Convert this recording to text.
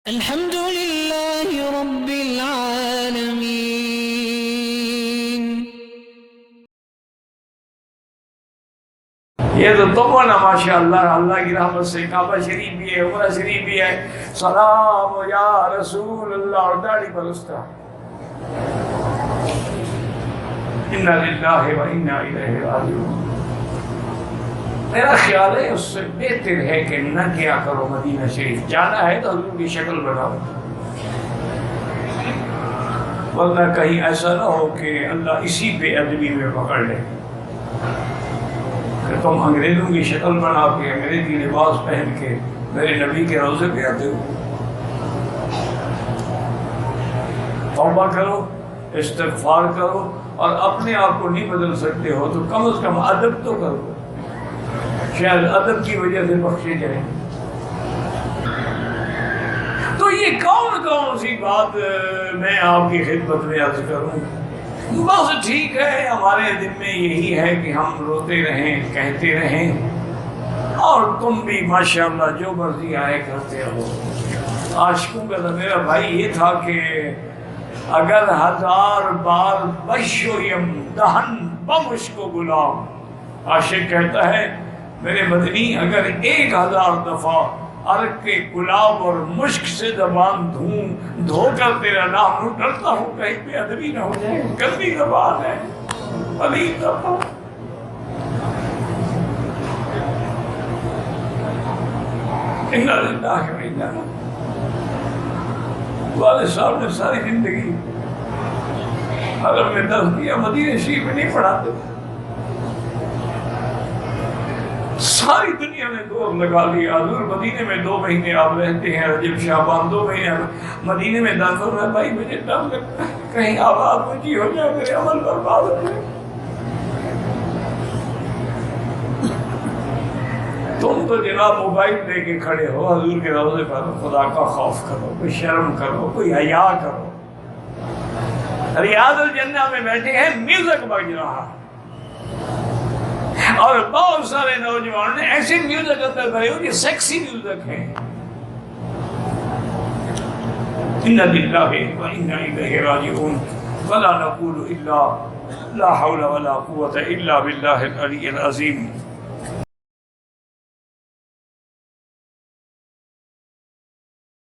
الحمد لله رب العالمين. یہ تو تمنا ماشاء اللہ کی رحمت سے کعبہ شریف بھی ہے، عمرہ شریف بھی ہے. سلام یا رسول اللہ اور داڑھی پر استا انا للہ و انا الیہ راجعون. میرا خیال ہے اس سے بہتر ہے کہ نہ کیا کرو. مدینہ شریف جانا ہے تو حضور کی شکل بناؤ، ورنہ کہیں ایسا نہ ہو کہ اللہ اسی بے ادبی میں پکڑ لے کہ تم انگریزوں کی شکل بنا کے انگریزی لباس پہن کے میرے نبی کے روضے پہ آتے ہو. توبہ کرو، استغفار کرو، اور اپنے آپ کو نہیں بدل سکتے ہو تو کم از کم ادب تو کرو، شاید ادب کی وجہ سے بخشے جائیں. تو یہ کون سی بات میں آپ کی خدمت میں عرض کروں. بس ٹھیک ہے، ہمارے دل میں یہی ہے کہ ہم روتے رہیں، کہتے رہیں، اور تم بھی ماشاءاللہ جو مرضی آئے کرتے رہو. عاشقوں کا تو میرا بھائی یہ تھا کہ اگر 1000 بار بشویم دہن بمشک و گلاب. عاشق کہتا ہے میرے مدنی اگر 1000 دفعہ عرق کے گلاب اور مشک سے زبان دھو کر تیرا نام لوں، ڈرتا ہوں کہیں بے ادبی نہ ہو جائے. گندی زبان ہے، پلید زبان. انا للہ و انا الیہ. والد صاحب نے ساری زندگی حرم میں درس دیا، مدینہ شریف میں نہیں پڑھاتے. ساری دنیا نے دور لگا لیا. حضور مدینے میں 2 مہینے آپ رہتے ہیں، رجب شعبان 2 مہینے مدینے میں داخل ہوئے. بھائی مجھے ڈر لگتا ہے کہیں آباد مجھے ہو جائے، میرے عمل برباد ہو جائے. تم تو جناب موبائل لے کے کھڑے ہو حضور کے روضے پر. خدا کا خوف کرو، کوئی شرم کرو، کوئی حیا کرو. ریاض الجنہ میں بیٹھے ہیں، میوزک بج رہا، اور بہت سارے نوجوان نے ایسے میوزک اندر بھرے ہو یہ سیکسی میوزک ہے. انا للہ و انا الیہ راجعون. ولا نقول الا لا حول ولا قوة الا باللہ العلی العظیم.